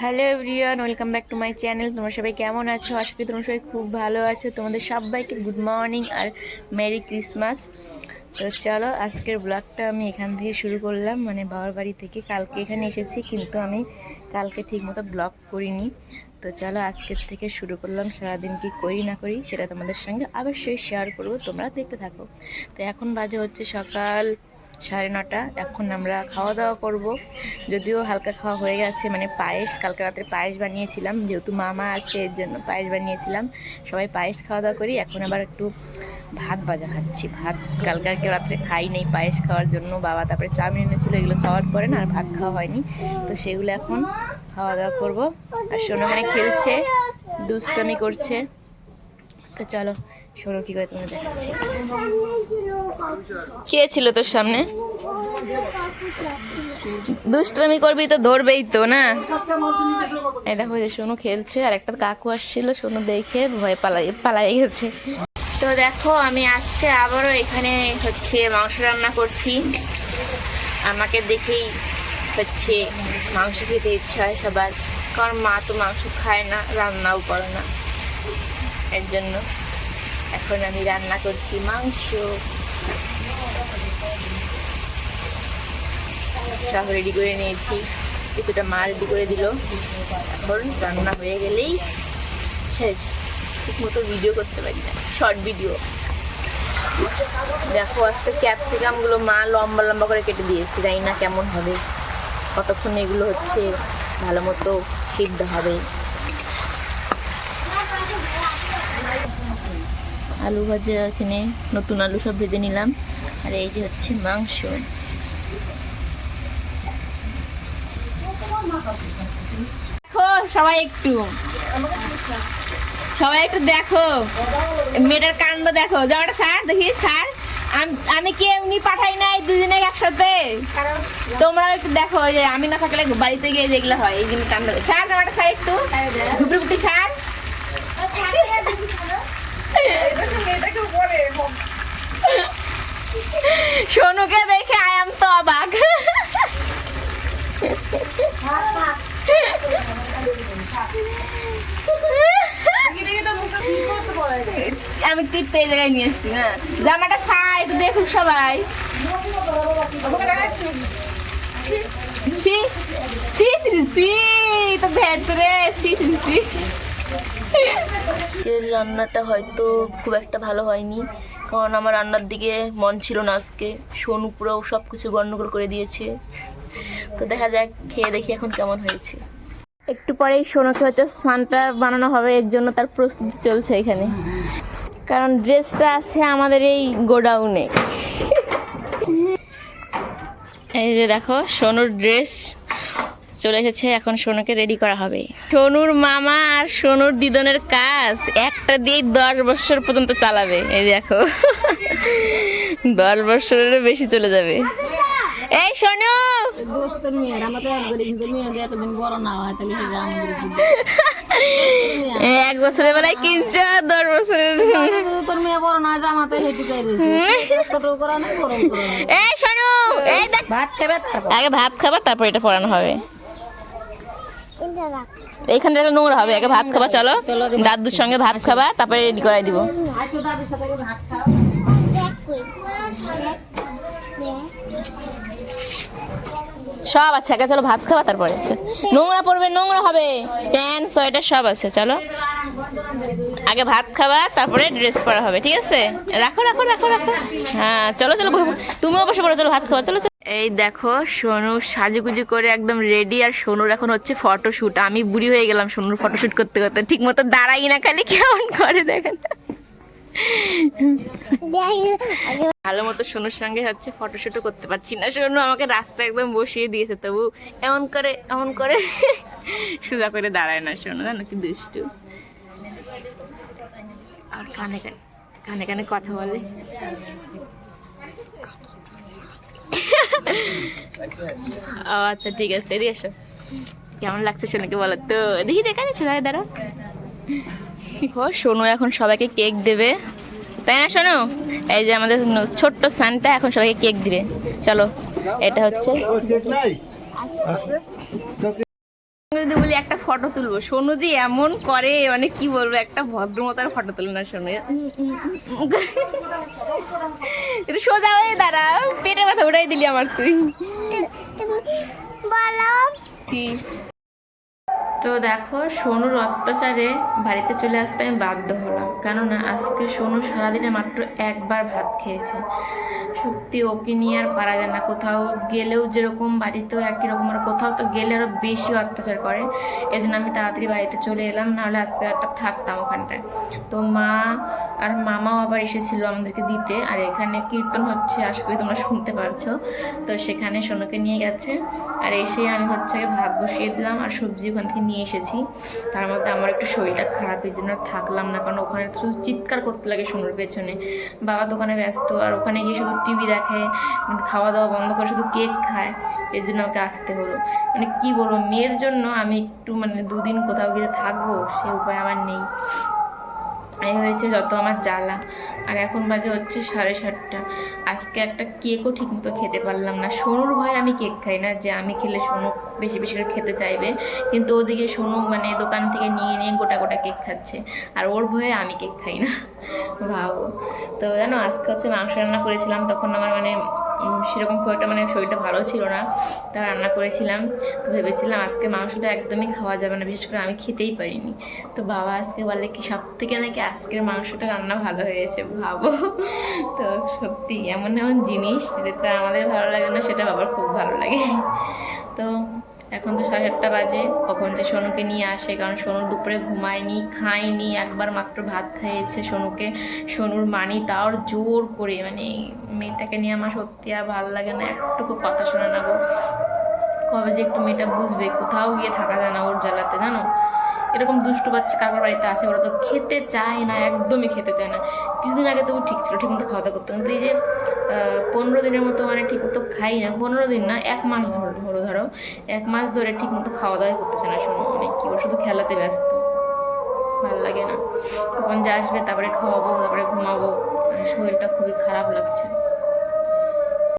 Hello everyone, welcome back to my channel. তোমরা সবাই কেমন আছো? আশা করি তোমরা সবাই খুব ভালো আছো। তোমাদের সবাইকে গুড মর্নিং আর মেরি ক্রিসমাস। তো চলো, আজকের ব্লগটা আমি এখান থেকে শুরু করলাম, মানে বাবার বাড়ি থেকে। কালকে এখানে এসেছি, কিন্তু আমি কালকে ঠিকমতো ব্লগ করিনি। তো চলো, আজকের থেকে শুরু করলাম। সারাদিন কি করি না করি সেটা তোমাদের সঙ্গে অবশ্যই শেয়ার করবো, তোমরা দেখতে থাকো। তো এখন বাজে হচ্ছে সকাল 9:30। এখন আমরা খাওয়া দাওয়া করব। যদিও হালকা খাওয়া হয়ে গেছে, মানে পায়েস, কালকে রাত্রে পায়েস বানিয়েছিলাম, যেহেতু মামা আছে এর জন্য পায়েস বানিয়েছিলাম। সবাই পায়েস খাওয়া দাওয়া করি। এখন আবার একটু ভাত ভাজা খাচ্ছি। ভাত কালকে রাত্রে খাই নেই পায়েস খাওয়ার জন্য। বাবা তারপরে চাউমিন এনেছিল, এগুলো খাওয়ার পরে না আর ভাত খাওয়া হয়নি। তো সেগুলো এখন খাওয়া দাওয়া করবো। আর সোনু ওখানে খেলছে, দুষ্টামি করছে। তো চলো, সোনু কী করে তোমাকে দেখাচ্ছি। কে ছিল তোর সামনে? দুষ্টামি করবি তো ধরবেই তো না। এই দেখো, যে সোনু খেলছে, আর একটা কাকু আসছিল, সোনু দেখে ভয় পালাই গেছে। তো দেখো, আমি আজকে আবারও এখানে হচ্ছে মাংস রান্না করছি। আমাকে দেখেই হচ্ছে মাংস খেতে ইচ্ছা হয় সবার, কারণ মা তো মাংস খায় না, রান্নাও করে না। এর জন্য এখন আমি রান্না করছি মাংস। সব রেডি করে নিয়েছি, কিছুটা মা রেডি করে দিল। এখন রান্না হয়ে গেলেই শেষ। ঠিক মতো ভিডিও করতে পারি না, শর্ট ভিডিও। দেখো, আজকে ক্যাপসিকামগুলো মা লম্বা লম্বা করে কেটে দিয়েছি, জানি না কেমন হবে, কতক্ষণ এগুলো হচ্ছে ভালো মতো সিদ্ধ হবে। আলু ভাজা, এখানে নতুন আলু সব ভেজে নিলাম। আর এই যে হচ্ছে মাংস। দেখো সবাই একটু দেখো, মেয়েটার কাণ্ড দেখো। যাওয়াটা স্যার, দেখি স্যার, আমি কি এমনি পাঠাই নাই দুজনে একসাথে? তোমরা একটু দেখো, যে আমি না থাকলে বাড়িতে গিয়ে যেগুলো হয় এই জিনিস কাণ্ড। স্যার যাওয়াটা স্যার, একটু ঝুপড়ি স্যার। সোনুকে দেখে আই এম তো অবাক। আমি টিপতে এই জায়গায় নিয়ে এসছি না। জামাটা সাইড দেখুক সবাই। তো ভেতরে আজকের রান্নাটা হয়তো খুব একটা ভালো হয়নি, কারণ আমার রান্নার দিকে মন ছিল না আজকে। সোনু পুরো সব কিছু গন্ডগোল করে দিয়েছে। তো দেখা যাক, খেয়ে দেখি এখন কেমন হয়েছে। একটু পরেই সোনুকে হচ্ছে স্নানটা বানানো হবে, এর জন্য তার প্রস্তুতি চলছে এখানে। কারণ ড্রেসটা আছে আমাদের এই গোডাউনে। এই যে দেখো, সোনুর ড্রেস চলে এসেছে, এখন সোনুকে রেডি করা হবে। সোনুর মামা আর সোনুর দিদনের কাজ একটা দিয়ে 10 বছর পর্যন্ত চালাবে। এই দেখো, 10 বছরেরও বেশি চলে যাবে। এই সোনু, 1 বছরের বেলায় কিনছ, 10 বছরের তোর মেয়ে বড় না জামাতে হেঁটে চাইছে। এই সোনু, এই দেখ, ভাত খাবে, আগে ভাত খাবা, তারপর এটা পড়ানো হবে। এইখানে একটা নোংরা হবে, আগে ভাত খাবা। চলো, দাদুর সঙ্গে ভাত খাবা, তারপরে রেডি করাই দিব। সব আছে, আগে চলো ভাত খাবা, তারপরে নোংরা পড়বে, নোংরা হবে, প্যান্ট সোয়েটার সব আছে। চলো, আগে ভাত খাবা, তারপরে ড্রেস পরা হবে, ঠিক আছে? রাখো রাখো রাখো রাখো। হ্যাঁ চলো চলো, তুমিও বসে পড়ো, চলো ভাত খাবা, চলো। এই দেখো, সোনু সাজুগুজু করে একদম রেডি। আর সোনুর এখন হচ্ছে ফটোশুট। আমি বুড়ি হয়ে গেলাম সোনুর ফটোশুট করতে করতে, ঠিক মতো দাঁড়াই না, খালি কেমন করে দেখেন। ভালো মতো সোনুর সঙ্গে হচ্ছে ফটোশুটও করতে পারছি না। সোনু আমাকে রাস্তায় একদম বসিয়ে দিয়েছে, তবু এমন করে সোজা করে দাঁড়ায় না সোনু, জানো কি দুষ্টু। আর কানে কানে কথা বলে। ও আচ্ছা, ঠিক আছে, এদিকে এসো। কেমন লাগছে সোনুকে বলো তো? দেখি দেখা যাচ্ছে, দাঁড়া। সোনু এখন সবাইকে কেক দেবে, তাই না সোনু? এই যে আমাদের ছোট্ট সানটা এখন সবাইকে কেক দিবে। চলো, এটা হচ্ছে যদি বলি একটা ফটো তুলবো, সোনু যে এমন করে মানে কি বলবো, একটা ভদ্রমতার ফটো তুলে না সোনু। একটু সোজা হয়ে দাঁড়া, পেটের ব্যথা উঠাই দিলি আমার তুই। কি তো দেখো, সোনুর অত্যাচারে বাড়িতে চলে আসতে আমি বাধ্য হলাম, কেননা আজকে সোনু সারাদিনে মাত্র একবার ভাত খেয়েছে। সত্যি ওকে নিয়ে আর পারা যায় না, কোথাও গেলেও যেরকম বাড়িতেও একই রকম, আর কোথাও তো গেলে আরও বেশি অত্যাচার করে। এই জন্য আমি তাড়াতাড়ি বাড়িতে চলে এলাম, নাহলে আজকে একটা থাকতাম ওখানটায়। তো মা আর মামাও আবার এসেছিল আমাদেরকে দিতে, আর এখানে কীর্তন হচ্ছে, আশা করি তোমরা শুনতে পারছো। তো সেখানে সোনুকে নিয়ে গেছে, আর এসে আমি হচ্ছে ভাত বসিয়ে দিলাম, আর সবজি ওখান থেকে নিয়ে এসেছি। তার মধ্যে আমার একটু শরীরটা খারাপ, এই জন্য থাকলাম না, কারণ ওখানে শুধু চিৎকার করতে লাগে সোনুর পেছনে। বাবা দোকানে ব্যস্ত, আর ওখানে গিয়ে শুধু টিভি দেখে, খাওয়া দাওয়া বন্ধ করে শুধু কেক খায়। এর জন্য আমাকে আসতে হলো। মানে কি বলবো, মেয়ের জন্য আমি একটু মানে দুদিন কোথাও গিয়ে থাকবো সে উপায় আমার নেই। এই হয়েছে যত আমার জ্বালা। আর এখন বাজে হচ্ছে 7:30। আজকে একটা কেকও ঠিকমতো খেতে পারলাম না। সোনুর ভয়ে আমি কেক খাই না, যে আমি খেলে সোনু বেশি বেশি করে খেতে চাইবে, কিন্তু ওদিকে সোনু মানে দোকান থেকে নিয়ে নিয়ে গোটা গোটা কেক খাচ্ছে, আর ওর ভয়ে আমি কেক খাই না। ভাবো তো। জানো আজকে হচ্ছে মাংস রান্না করেছিলাম, তখন আমার মানে সেরকম খুব একটা মানে শরীরটা ভালো ছিল না, তা রান্না করেছিলাম। তো ভেবেছিলাম আজকে মাংসটা একদমই খাওয়া যাবে না, বিশেষ করে আমি খেতেই পারিনি। তো বাবা আজকে বলে কি সব থেকে নাকি আজকের মাংসটা রান্না ভালো হয়েছে, ভাবো। তো সত্যি এমন এমন জিনিস যেটা আমাদের ভালো লাগে না, সেটা বাবার খুব ভালো লাগে। তো এখন তো 7:30 বাজে, কখন যে সোনুকে নিয়ে আসে, কারণ সোনু দুপুরে ঘুমায়নি, খায়নি, একবার মাত্র ভাত খাইয়েছে সোনুকে সোনুর মানি, তাও জোর করে। মানে মেয়েটাকে নিয়ে আমার সত্যি আর ভালো লাগে না, একটুকু কথা শোনা না গো। কবে যে একটু মেয়েটা বুঝবে, কোথাও গিয়ে থাকা যায় না ওর জ্বালাতে, জানো। এরকম দুষ্টু বাচ্চা কারোর বাড়িতে আছে, ওরা তো খেতে চায় না, একদমই খেতে চায় না। কিছুদিন আগে তবু ঠিক ছিল, ঠিকমতো খাওয়া দাওয়া করতো, কিন্তু এই যে 15 দিনের মতো মানে ঠিকমতো খাই না, 15 দিন না, 1 মাস ধরে ধরো 1 মাস ধরে ঠিকমতো খাওয়া দাওয়াই করতেছে না শোনো। মানে কি, ও শুধু খেলাতে ব্যস্ত, ভালো লাগে না। তখন যে আসবে তারপরে খাওয়াবো, তারপরে ঘুমাবো, মানে শরীরটা খুবই খারাপ লাগছে।